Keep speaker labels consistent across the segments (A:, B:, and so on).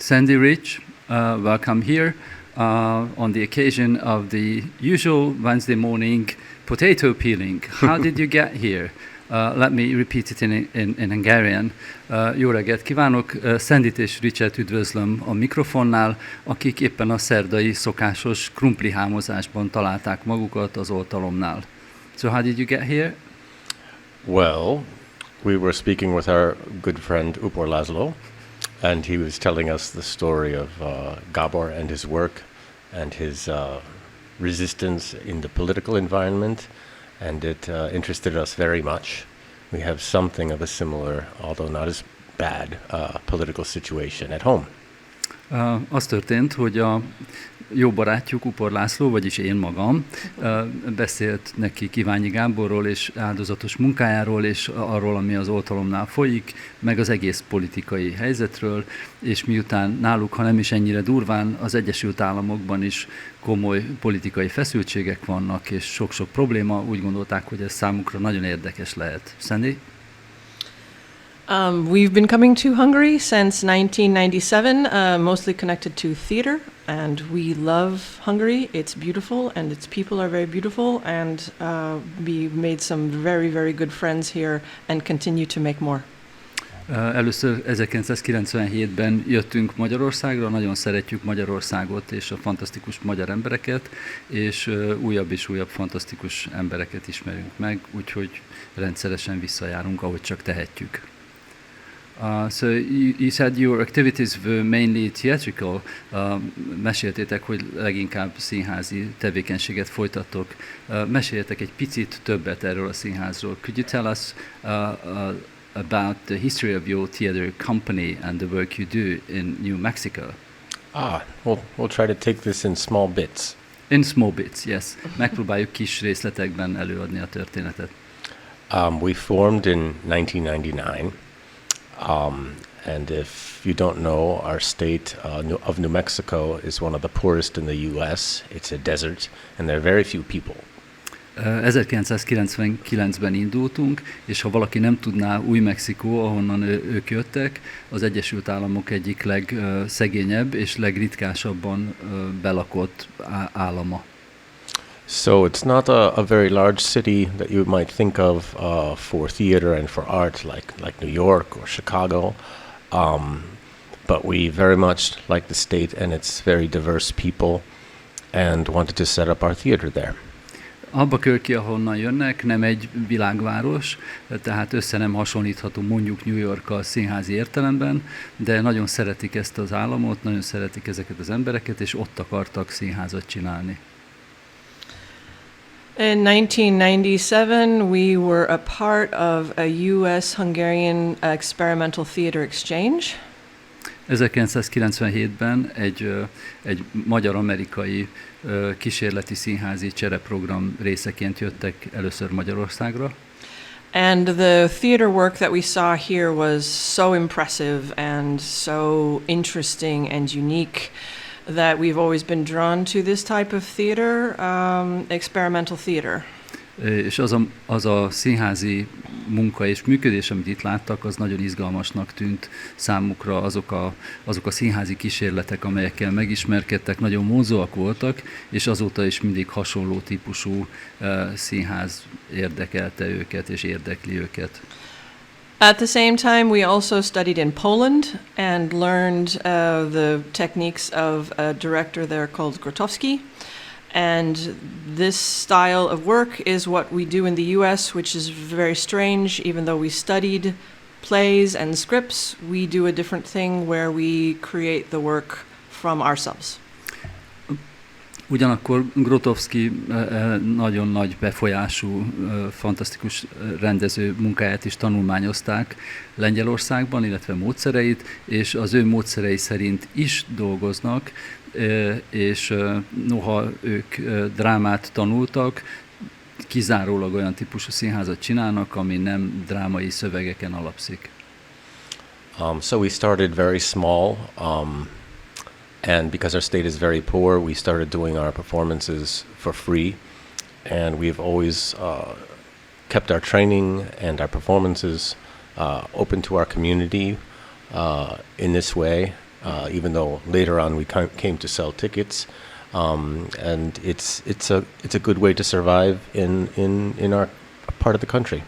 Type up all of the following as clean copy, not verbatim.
A: Sandy Rich, welcome here on the occasion of the usual Wednesday morning potato peeling. How did you get here? Let me repeat it in Hungarian. Jó reggelt kívánok! Sandyt és Richet üdvözlöm a mikrofonnál, akik éppen a szerdai szokásos krumplihámozásban találták magukat az oltalomnál. So how did you get here?
B: Well, we were speaking with our good friend Upor Laszlo, and he was telling us the story of Gabor and his work and his resistance in the political environment, and it interested us very much. We have something of a similar, although not as bad, political situation at home.
A: Az történt, hogy a jó barátjuk Upor László, vagyis én magam, beszélt neki Kiványi Gáborról és áldozatos munkájáról, és arról, ami az oltalomnál folyik, meg az egész politikai helyzetről, és miután náluk, ha nem is ennyire durván, az Egyesült Államokban is komoly politikai feszültségek vannak, és sok-sok probléma, úgy gondolták, hogy ez számukra nagyon érdekes lehet. Sandy?
C: We've been coming to Hungary since 1997, mostly connected to theater, and we love Hungary. It's beautiful, and its people are very beautiful, and we made some very, very good friends here and continue to make more.
A: Először 1997-ben jöttünk Magyarországra, nagyon szeretjük Magyarországot és a fantasztikus magyar embereket, és újabb és újabb fantasztikus embereket ismerünk meg, úgyhogy rendszeresen visszajárunk, ahogy csak tehetjük. So you said your activities were mainly theatrical. Meséltétek, hogy leginkább színházi tevékenységet folytattok. Meséljetek egy picit többet erről a színházról. Could you tell us about the history of your theater company and the work you do in New Mexico?
B: We'll try to take this in small bits.
A: In small bits, yes. Megpróbáljuk kis részletekben előadni a történetet.
B: We formed in 1999. And if you don't know, our state of New Mexico is one of the poorest in the U.S. It's a desert, and there are very few people.
A: 1999-ben indultunk, és ha valaki nem tudná, Új-Mexikó, ahonnan ők jöttek, az Egyesült Államok egyik legszegényebb és legritkásabban belakott állama.
B: So it's not a very large city that you might think of for theater and for art, like New York or Chicago, but we very much like the state and its very diverse people, and wanted to set up our theater there.
A: Albuquerque, ahonnan jönnek, nem egy világváros, tehát össze nem hasonlítható mondjuk New Yorkkal színházi értelemben, de nagyon szeretik ezt az államot, nagyon szeretik ezeket az embereket, és ott akartak színházat csinálni.
C: In 1997, we were a part of a US-Hungarian experimental theater exchange.
A: 1997-ben egy magyar-amerikai kísérleti színházi csereprogram részeként jöttek először Magyarországra.
C: And the theater work that we saw here was so impressive and so interesting and unique that we've always been drawn to this type of theater, experimental theater.
A: És az a színházi munka és működés, amit itt láttak, az nagyon izgalmasnak tűnt számukra, azok a színházi kísérletek, amelyekkel megismerkedtek, nagyon vonzóak voltak, és azóta is mindig hasonló típusú színház érdekelte őket és érdekli őket.
C: At the same time, we also studied in Poland and learned the techniques of a director there called Grotowski. And this style of work is what we do in the US, which is very strange. Even though we studied plays and scripts, we do a different thing where we create the work from ourselves.
A: Ugyanakkor Grotowski nagyon nagy befolyású, fantasztikus rendező munkáját is tanulmányozták Lengyelországban, illetve módszereit, és az ő módszerei szerint is dolgoznak, és noha ők drámát tanultak, kizárólag olyan típusú színházat csinálnak, ami nem drámai szövegeken alapszik.
B: So we started very small, and because our state is very poor, we started doing our performances for free, and we've always kept our training and our performances open to our community in this way, even though later on we came to sell tickets. And it's a good way to survive in our part of the country.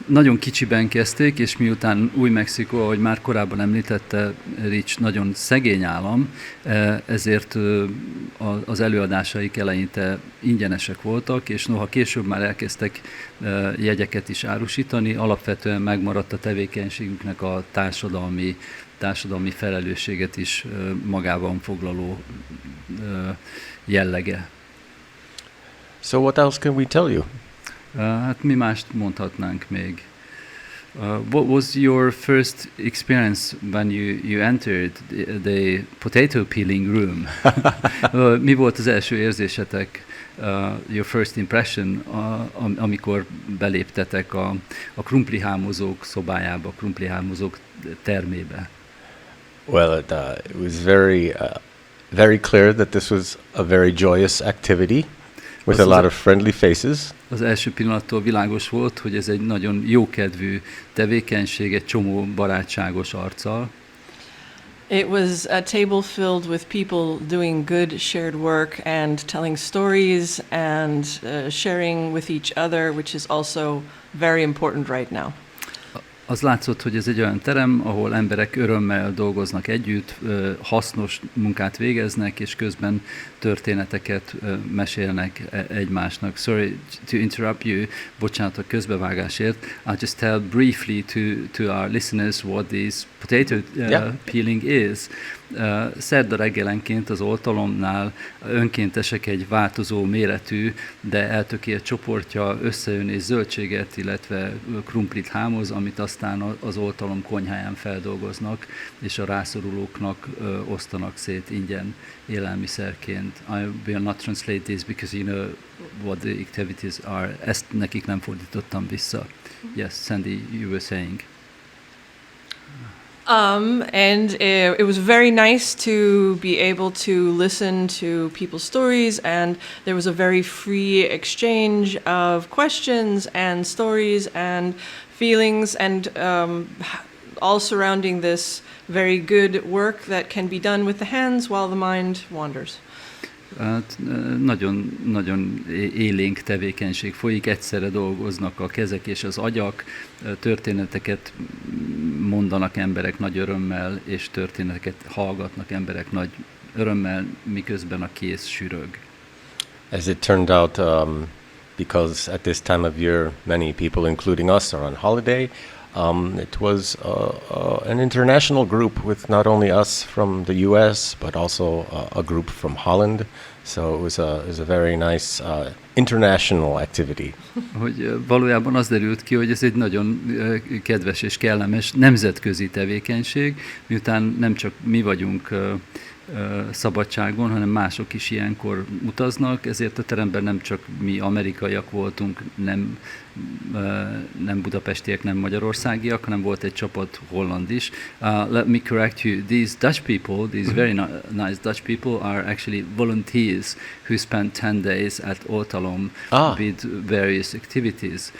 A: Nagyon kicsiben kezdték, és miután Új-Mexikó, ahogy már korábban említette, Rich nagyon szegény állam, ezért az előadásaik eleinte ingyenesek voltak, és noha később már elkezdtek jegyeket is árusítani, alapvetően megmaradt a tevékenységüknek a társadalmi felelősséget is magában foglaló jellege.
B: So what else can we tell you?
A: Hát mi mást mondhatnánk még? What was your first experience when you entered the potato peeling room? Mi volt az első érzésetek, your first impression, amikor beléptetek a krumplihámozók szobájába, krumplihámozók termébe?
B: Well, it was very clear that this was a very joyous activity with a lot of friendly faces.
A: Az első pillanattól világos volt, hogy ez egy nagyon jókedvű tevékenység, egy csomó barátságos arccal.
C: It was a table filled with people doing good shared work and telling stories and sharing with each other, which is also very important right now.
A: Az látszott, hogy ez egy olyan terem, ahol emberek örömmel dolgoznak együtt, hasznos munkát végeznek, és közben történeteket mesélnek egymásnak. Sorry to interrupt you, bocsánat a közbevágásért. I'll just tell briefly to our listeners what this potato peeling is. Szerda reggelenként az oltalomnál önkéntesek egy változó méretű, de eltökélt csoportja összejön és zöldséget, illetve krumplit hámoz, amit aztán az oltalom konyháján feldolgoznak, és a rászorulóknak osztanak szét ingyen élelmiszerként. I will not translate this because you know what the activities are. Ezt nekik nem fordítottam vissza. Yes, Sandy, you were saying.
C: And it was very nice to be able to listen to people's stories, and there was a very free exchange of questions and stories and feelings, and all surrounding this very good work that can be done with the hands while the mind wanders.
A: Hát, nagyon élénk tevékenység folyik, egyszerre dolgoznak a kezek és az agyak, történeteket mondanak emberek nagy örömmel, és történeteket hallgatnak emberek nagy örömmel, miközben a kéz sürög.
B: As it turned out, because at this time of year many people, including us, are on holiday, it was an international group with not only us from the US, but also a group from Holland. So it was a very nice international activity.
A: Hogy valójában az derült ki, hogy ez egy nagyon kedves és kellemes nemzetközi tevékenység, miután nem csak mi vagyunk szabadságon, hanem mások is ilyenkor utaznak, ezért a teremben nem csak mi amerikaiak voltunk, nem budapestiek, nem magyarországiak, hanem volt egy csapat holland is. Let me correct you, these Dutch people, these very nice Dutch people are actually volunteers who spent 10 days at Oltalom with various activities.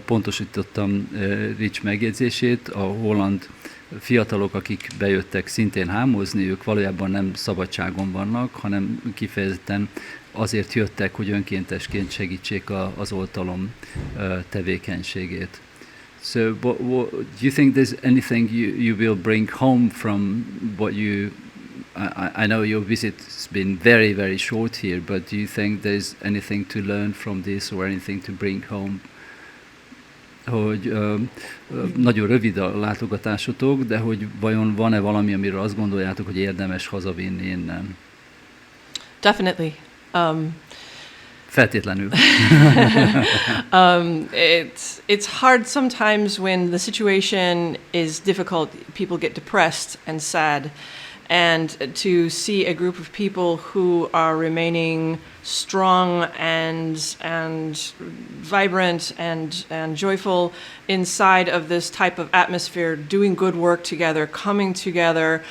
A: Pontosítottam Rich megjegyzését, a holland fiatalok, akik bejöttek szintén hámozni, ők valójában nem szabadságon vannak, hanem kifejezetten azért jöttek, hogy önkéntesként segítsék az oltalom tevékenységét. So, do you think there's anything you will bring home from what you... I know your visit's been very, very short here, but do you think there's anything to learn from this or anything to bring home? Hogy nagyon rövid a látogatásotok, de hogy vajon van-e valami, amiről azt gondoljátok, hogy érdemes hazavinni innen?
C: Definitely.
A: Feltétlenül.
C: It's hard sometimes when the situation is difficult, people get depressed and sad. And to see a group of people who are remaining strong and vibrant and joyful inside of this type of atmosphere, doing good work together, coming together,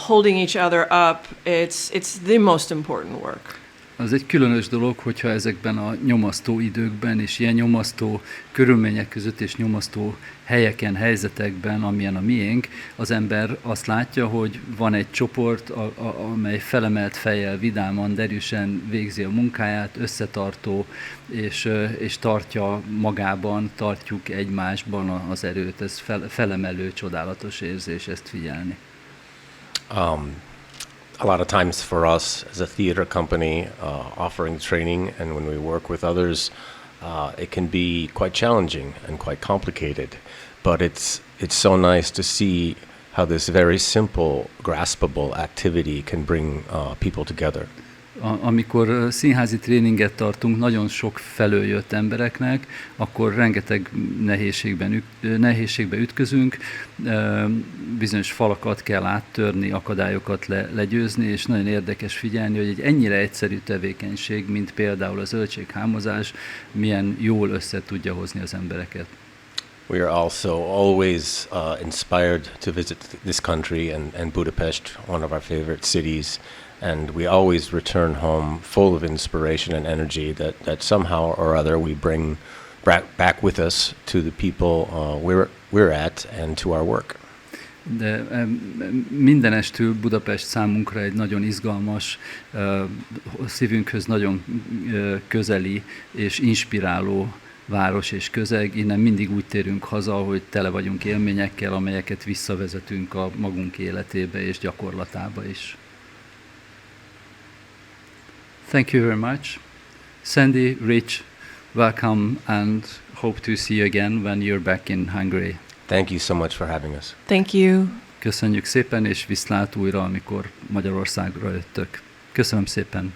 C: holding each other up, it's the most important work.
A: Az egy különös dolog, hogyha ezekben a nyomasztó időkben és ilyen nyomasztó körülmények között és nyomasztó helyeken, helyzetekben, amilyen a miénk, az ember azt látja, hogy van egy csoport, amely felemelt fejjel, vidáman, derűsen végzi a munkáját, összetartó, és tartja magában, tartjuk egymásban az erőt. Ez felemelő, csodálatos érzés ezt figyelni.
B: A lot of times for us as a theater company offering training, and when we work with others, it can be quite challenging and quite complicated. But it's so nice to see how this very simple, graspable activity can bring people together.
A: Amikor színházi tréninget tartunk nagyon sok felől jött embereknek, akkor rengeteg nehézségbe ütközünk, bizonyos falakat kell áttörni, akadályokat legyőzni, és nagyon érdekes figyelni, hogy egy ennyire egyszerű tevékenység, mint például a zöldséghámozás, milyen jól össze tudja hozni az embereket.
B: We are also always inspired to visit this country and Budapest, one of our favorite cities. And we always return home full of inspiration and energy that somehow or other we bring back with us to the people we're at and to our work.
A: De mindenestül Budapest számunkra egy nagyon izgalmas, szívünkhöz nagyon közeli és inspiráló város és közeg. Innen mindig úgy térünk haza, hogy tele vagyunk élményekkel, amelyeket visszavezetünk a magunk életébe és gyakorlatába is. Thank you very much. Sandy, Rich, welcome and hope to see you again when you're back in Hungary.
B: Thank you so much for having us.
C: Thank you.
A: Köszönjük szépen, és viszlát újra, amikor Magyarországra jöttök. Köszönöm szépen.